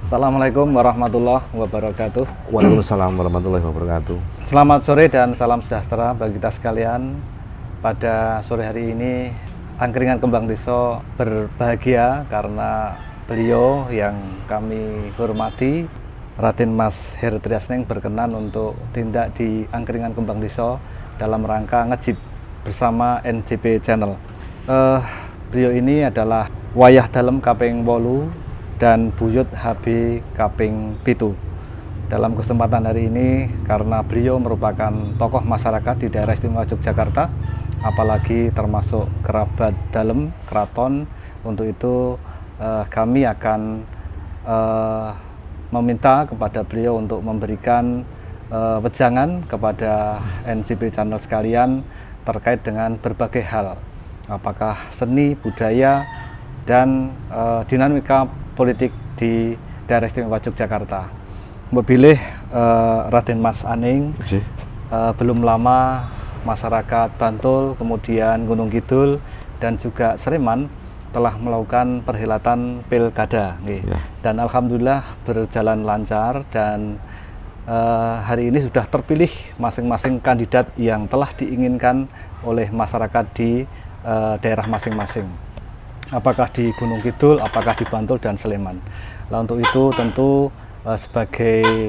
Assalamualaikum warahmatullahi wabarakatuh. Waalaikumsalam warahmatullahi wabarakatuh. Selamat sore dan salam sejahtera bagi kita sekalian. Pada sore hari ini Angkringan Kembang Desa berbahagia karena beliau yang kami hormati, Raden Mas Heru Triasning, berkenan untuk tindak di Angkringan Kembang Desa dalam rangka ngejip bersama NJP Channel. Beliau ini adalah wayah dalem kaping 8 dan buyut HB kaping 7. Dalam kesempatan hari ini, karena beliau merupakan tokoh masyarakat di daerah istimewa Yogyakarta, apalagi termasuk kerabat dalem keraton, untuk itu kami akan meminta kepada beliau untuk memberikan wejangan kepada NJP Channel sekalian terkait dengan berbagai hal, apakah seni, budaya, dan dinamika politik di daerah istimewa Yogyakarta. Pilih Raden Mas Aning, belum lama masyarakat Bantul, kemudian Gunung Kidul, dan juga Sleman telah melakukan perhelatan pilkada, dan alhamdulillah berjalan lancar, dan hari ini sudah terpilih masing-masing kandidat yang telah diinginkan oleh masyarakat di daerah masing-masing. Apakah di Gunung Kidul, apakah di Bantul dan Sleman. Nah, untuk itu tentu sebagai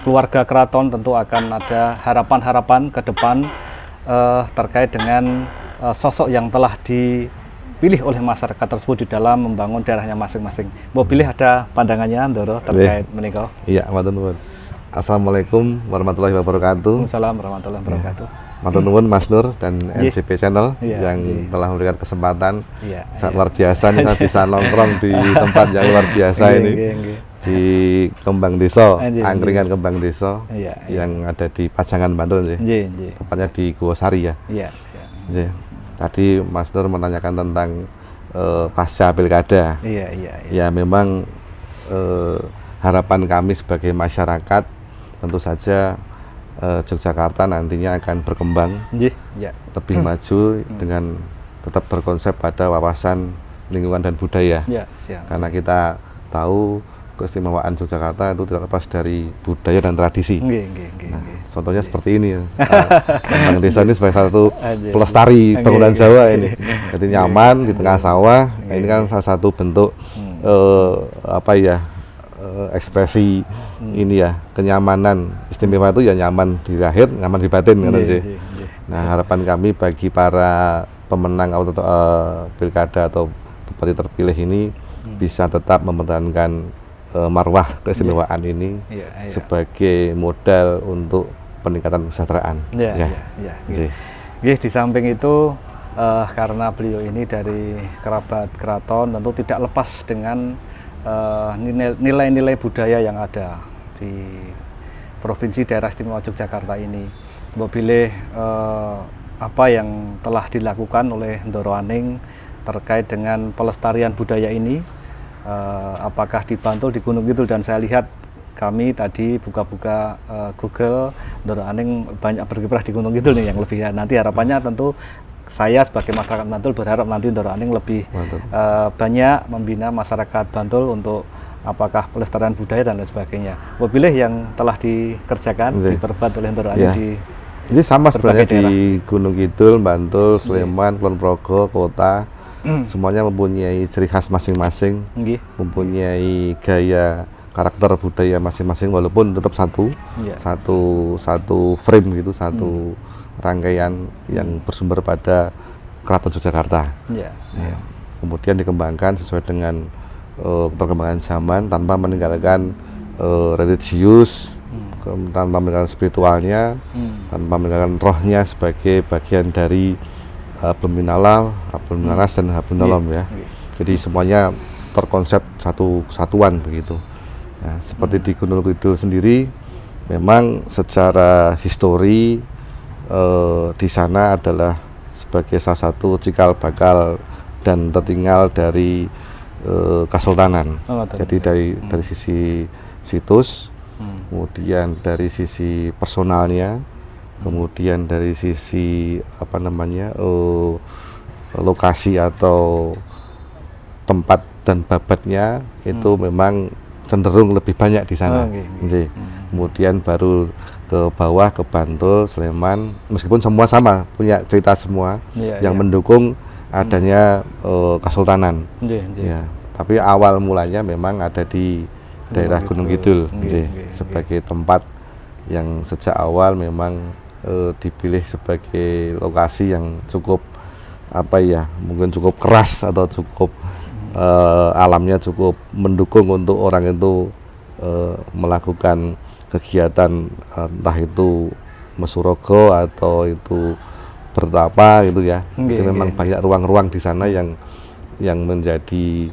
keluarga keraton tentu akan ada harapan-harapan ke depan terkait dengan sosok yang telah dipilih oleh masyarakat tersebut di dalam membangun daerahnya masing-masing. Mau pilih ada pandangannya, Ndoro, terkait menikah? Iya, matur. Assalamualaikum warahmatullahi wabarakatuh. Waalaikumsalam warahmatullahi wabarakatuh. Matur nuwun Mas Nur dan NJP Channel yang telah memberikan kesempatan sangat luar biasa nih, kita bisa nongkrong di tempat yang luar biasa ini di Kembang Desa, Angkringan Kembang Desa yang ada di Pajangan, Bantul, tepatnya di Gowosari ya. Tadi Mas Nur menanyakan tentang pasca pilkada. Ya memang harapan kami sebagai masyarakat tentu saja Yogyakarta nantinya akan berkembang lebih maju dengan tetap berkonsep pada wawasan lingkungan dan budaya. Karena kita tahu keistimewaan Yogyakarta itu tidak lepas dari budaya dan tradisi. Contohnya seperti ini ya. Kembang Desa ini sebagai satu pelestari bangunan Jawa ini. Jadi nyaman di tengah sawah. Ini kan salah satu bentuk ekspresi ini ya, kenyamanan. Istimewa itu ya nyaman di lahir, nyaman di batin kan sih. Nah, harapan kami bagi para pemenang pilkada atau bupati terpilih ini bisa tetap mempertahankan marwah keistimewaan ini sebagai modal untuk peningkatan kesejahteraan. Di samping itu karena beliau ini dari kerabat keraton, tentu tidak lepas dengan nilai-nilai budaya yang ada di provinsi daerah istimewa Yogyakarta ini. Pilih apa yang telah dilakukan oleh Ndoro Aning terkait dengan pelestarian budaya ini, apakah di Bantul, di Gunung Kidul, dan saya lihat kami tadi buka-buka Google, Ndoro Aning banyak berkiprah di Gunung Kidul nih yang lebih. Nanti harapannya tentu saya sebagai masyarakat Bantul berharap nanti Ndoro Aning lebih banyak membina masyarakat Bantul untuk apakah pelestarian budaya dan lain sebagainya. Pilih yang telah dikerjakan, diperbuat oleh Ndoro Aning ini sama sebenarnya di Gunung Kidul, Bantul, Sleman, Kulon Progo, kota, semuanya mempunyai ciri khas masing-masing, mempunyai gaya karakter budaya masing-masing, walaupun tetap satu frame gitu, satu rangkaian yang bersumber pada Keraton Yogyakarta. Kemudian dikembangkan sesuai dengan perkembangan zaman tanpa meninggalkan religius, tanpa meninggalkan spiritualnya, tanpa meninggalkan rohnya sebagai bagian dari Hablum minallah, Hablum minanas, dan Hablum minallahi ya. Jadi semuanya terkonsep satu kesatuan begitu. Nah, seperti di Gunung Kidul sendiri, memang secara histori di sana adalah sebagai salah satu cikal bakal dan tertinggal dari Kesultanan. Jadi dari sisi situs, kemudian dari sisi personalnya, kemudian dari sisi lokasi atau tempat dan babatnya itu memang cenderung lebih banyak di sana. Kemudian baru ke bawah ke Bantul, Sleman, meskipun semua sama punya cerita semua yang mendukung adanya Kesultanan. Ya, tapi awal mulanya memang ada di daerah Gunung Kidul sebagai tempat yang sejak awal memang dipilih sebagai lokasi yang cukup mungkin cukup keras atau cukup alamnya cukup mendukung untuk orang itu melakukan kegiatan entah itu mesurogo atau itu bertapa gitu ya. Itu memang banyak ruang-ruang di sana yang menjadi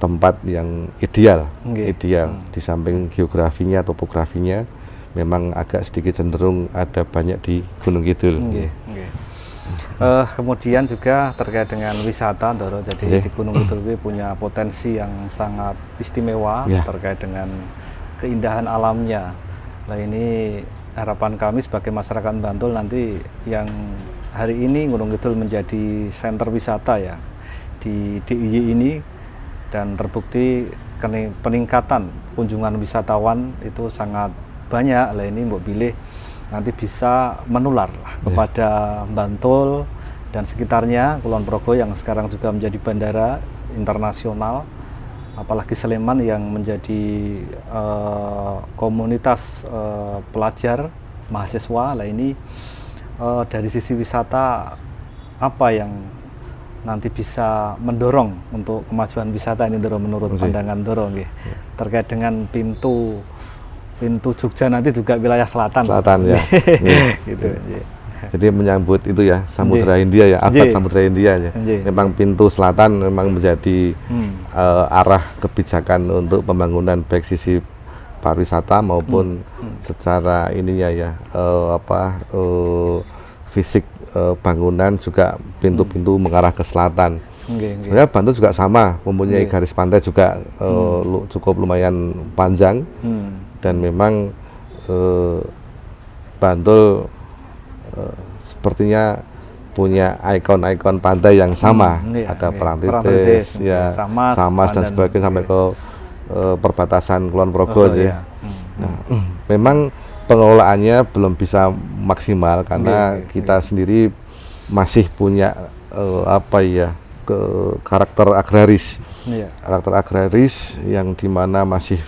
tempat yang ideal di samping geografinya, topografinya memang agak sedikit cenderung ada banyak di Gunung Kidul. Kemudian juga terkait dengan wisata, Ndoro, jadi di Gunung Kidul punya potensi yang sangat istimewa terkait dengan keindahan alamnya. Nah, ini harapan kami sebagai masyarakat Bantul nanti yang hari ini Gunung Kidul menjadi center wisata ya di DIY ini, dan terbukti peningkatan kunjungan wisatawan itu sangat banyak. Lah ini mbok pilih nanti bisa menular kepada Bantul dan sekitarnya, Kulon Progo yang sekarang juga menjadi bandara internasional, apalagi Sleman yang menjadi komunitas pelajar mahasiswa. Lah ini dari sisi wisata apa yang nanti bisa mendorong untuk kemajuan wisata ini, Ndoro, menurut pandangan Ndoro terkait dengan pintu Jogja nanti juga wilayah selatan ya. Gitu. Jadi menyambut itu ya Samudra Hindia ya, abad Samudra Hindia ya. Memang pintu selatan memang menjadi arah kebijakan untuk pembangunan baik sisi pariwisata maupun secara ininya ya fisik bangunan juga pintu-pintu mengarah ke selatan. Sebenarnya Bantul juga sama, mempunyai garis pantai juga cukup lumayan panjang. Dan memang Bantul sepertinya punya ikon-ikon pantai yang sama, ada Parangtritis, ya, Samas dan sebagainya sampai ke perbatasan Kulon Progo Nah, memang pengelolaannya belum bisa maksimal karena kita sendiri masih punya karakter agraris. Karakter agraris yang dimana masih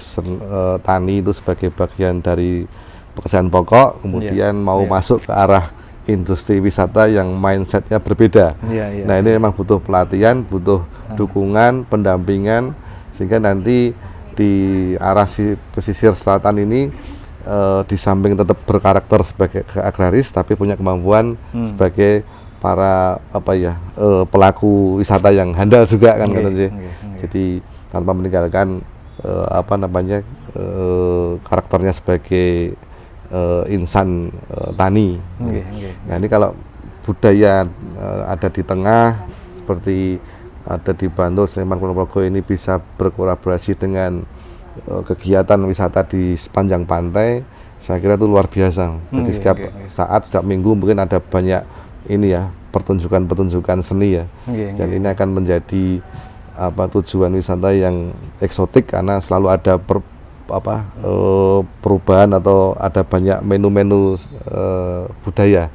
tani itu sebagai bagian dari pekerjaan pokok, kemudian mau masuk ke arah industri wisata yang mindsetnya berbeda. Nah, ini memang butuh pelatihan, butuh dukungan, pendampingan, sehingga nanti di arah pesisir selatan ini di samping tetap berkarakter sebagai agraris, tapi punya kemampuan sebagai para pelaku wisata yang handal juga kan, jadi tanpa meninggalkan karakternya sebagai insan tani. Nah, ini kalau budaya ada di tengah seperti ada di Bantul, Sleman, Kulon Progo ini bisa berkolaborasi dengan kegiatan wisata di sepanjang pantai, saya kira itu luar biasa. Jadi setiap saat, setiap minggu mungkin ada banyak ini ya pertunjukan seni ya. Dan ini akan menjadi tujuan wisata yang eksotik karena selalu ada perubahan atau ada banyak menu-menu budaya.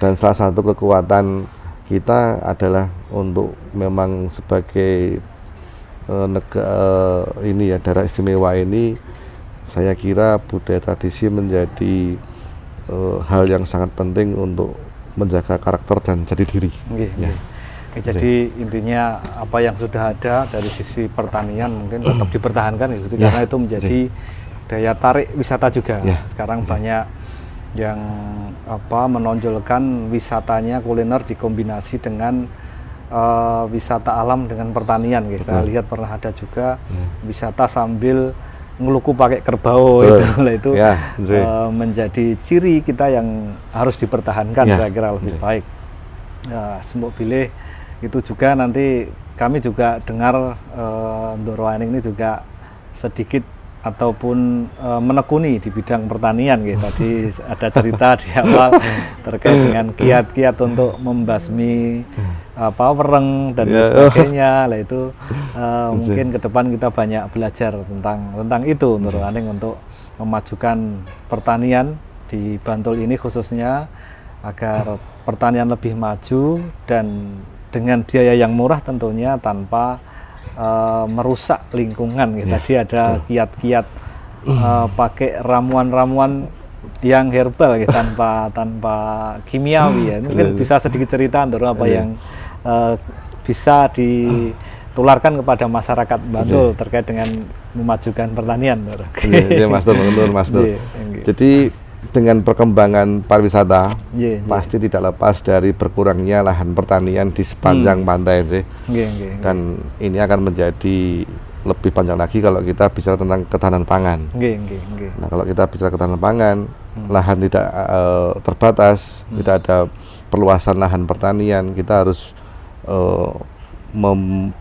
Dan salah satu kekuatan kita adalah untuk memang sebagai daerah istimewa ini, saya kira budaya tradisi menjadi hal yang sangat penting untuk menjaga karakter dan jati diri. Jadi intinya apa yang sudah ada dari sisi pertanian mungkin tetap dipertahankan karena itu menjadi daya tarik wisata juga. Sekarang banyak yang menonjolkan wisatanya kuliner dikombinasi dengan wisata alam dengan pertanian. Saya lihat pernah ada juga wisata sambil ngeluku pakai kerbau itu menjadi ciri kita yang harus dipertahankan. Saya kira lebih baik. Sembok pilih itu juga nanti kami juga dengar Ndoro Aning ini juga sedikit ataupun menekuni di bidang pertanian gitu. Tadi ada cerita di awal terkait dengan kiat-kiat untuk membasmi wereng dan sebagainya. Lah itu mungkin ke depan kita banyak belajar tentang itu menurut Aning untuk memajukan pertanian di Bantul ini khususnya agar pertanian lebih maju dan dengan biaya yang murah tentunya tanpa merusak lingkungan gitu. Tadi ada kiat-kiat pakai ramuan-ramuan yang herbal gitu, tanpa kimiawi ya. Mungkin bisa sedikit cerita apa yang bisa ditularkan kepada masyarakat Bantul terkait dengan memajukan pertanian. Iya, Mas Nur. Jadi dengan perkembangan pariwisata pasti tidak lepas dari berkurangnya lahan pertanian di sepanjang pantai sih. Dan ini akan menjadi lebih panjang lagi kalau kita bicara tentang ketahanan pangan. Nah, kalau kita bicara ketahanan pangan, lahan tidak terbatas, tidak ada perluasan lahan pertanian, kita harus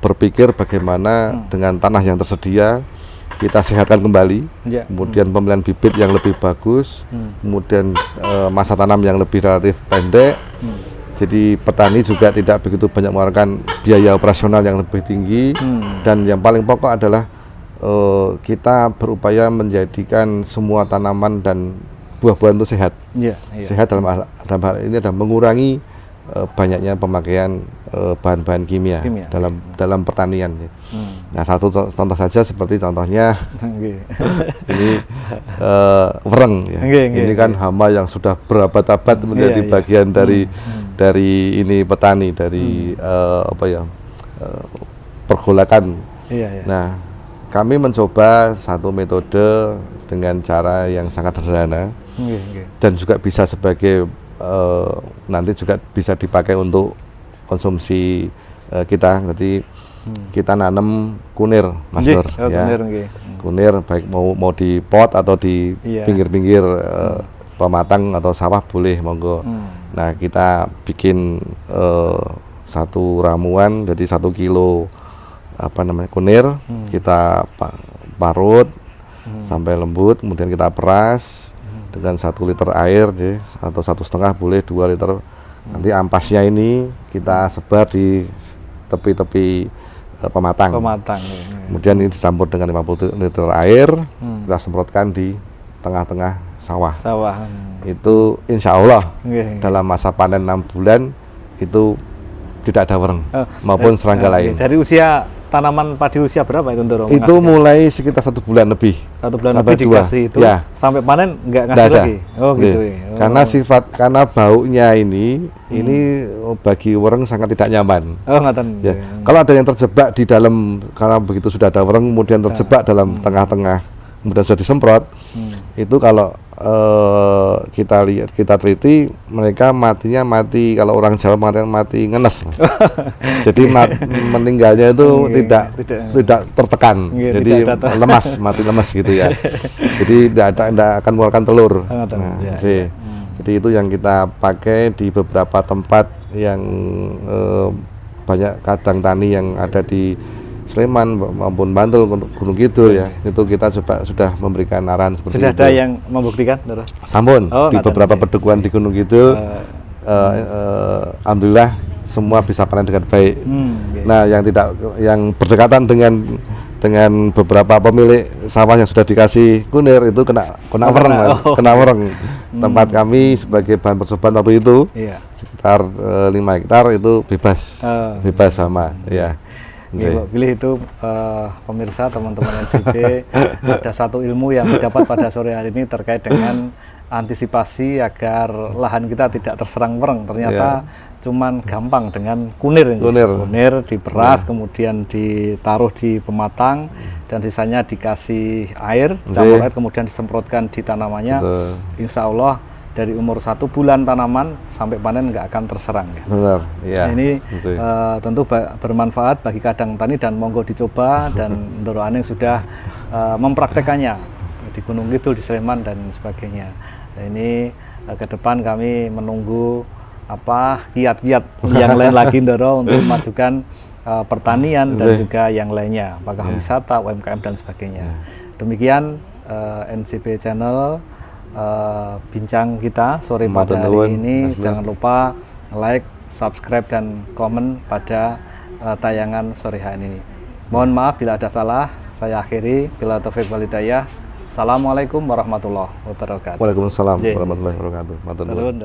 berpikir bagaimana dengan tanah yang tersedia kita sehatkan kembali, kemudian pemilihan bibit yang lebih bagus, kemudian masa tanam yang lebih relatif pendek. Jadi petani juga tidak begitu banyak mengeluarkan biaya operasional yang lebih tinggi, dan yang paling pokok adalah kita berupaya menjadikan semua tanaman dan buah-buahan itu sehat. Sehat dalam hal ini adalah mengurangi banyaknya pemakaian bahan-bahan kimia dalam pertanian. Nah, satu contoh saja seperti contohnya ini wereng ya. Ini kan hama yang sudah berabad-abad menjadi bagian dari ini petani, dari pergolakan. Nah, kami mencoba satu metode dengan cara yang sangat sederhana dan juga bisa sebagai nanti juga bisa dipakai untuk konsumsi kita. Jadi kita nanam kunir, Mas Nur, ya. Kunir baik mau di pot atau di pinggir-pinggir pematang atau sawah boleh, monggo. Nah, kita bikin satu ramuan, jadi 1 kilo kunir, kita parut sampai lembut, kemudian kita peras dengan 1 liter air atau 1,5 boleh 2 liter. Nanti ampasnya ini kita sebar di tepi-tepi pematang. Kemudian ini dicampur dengan 50 liter air, kita semprotkan di tengah-tengah sawah. Itu insya Allah dalam masa panen 6 bulan itu tidak ada wereng maupun serangga lain. Dari usia tanaman padi usia berapa itu Ndoro? Itu mulai sekitar 1 bulan lebih. 1 bulan lebih dikasih itu, sampai panen nggak ngasih lagi? Gitu ya. Karena baunya ini bagi wereng sangat tidak nyaman. Kalau ada yang terjebak di dalam, karena begitu sudah ada wereng kemudian terjebak dalam tengah-tengah, kemudian sudah disemprot, itu kalau kita teliti, mereka matinya kalau orang Jawa mati ngenes. Jadi meninggalnya itu tidak tertekan, jadi mati lemas gitu ya. Jadi tidak akan mengeluarkan telur. Jadi itu yang kita pakai di beberapa tempat yang banyak kandang tani yang ada di Sleman maupun Bantul, Gunung Kidul ya. Itu kita sudah memberikan arahan seperti itu. Sudah ada yang membuktikan, Ndoro? Sampun, di beberapa pedukuhan di Gunung Kidul, alhamdulillah semua bisa panen dengan baik. Nah, yang berdekatan dengan beberapa pemilik sawah yang sudah dikasih kunir itu kena wereng. Tempat kami sebagai bahan percobaan waktu itu sekitar 5 hektar itu bebas sama ya. Pilih itu pemirsa, teman-teman NCB, ada satu ilmu yang didapat pada sore hari ini terkait dengan antisipasi agar lahan kita tidak terserang wereng. Ternyata cuman gampang dengan kunir diperas, kemudian ditaruh di pematang, dan sisanya dikasih air, campur air, kemudian disemprotkan di tanamannya. Insya Allah dari umur 1 bulan tanaman sampai panen nggak akan terserang ya. Benar, ya. Ini tentu bermanfaat bagi kadang tani dan monggo dicoba, dan Ndoro Aning sudah mempraktekannya di Gunung Kidul, di Sleman dan sebagainya. Nah, ini ke depan kami menunggu kiat-kiat yang lain lagi Ndoro untuk memajukan pertanian dan juga yang lainnya, apakah wisata, UMKM dan sebagainya. Demikian NCP Channel bincang kita sore pada hari ini. Jangan lupa like, subscribe dan komen pada tayangan sore hari ini. Mohon maaf bila ada salah. Saya akhiri. Bila taufiq wal hidayah. Assalamualaikum warahmatullahi wabarakatuh. Waalaikumsalam warahmatullahi wabarakatuh. Matur nuwun.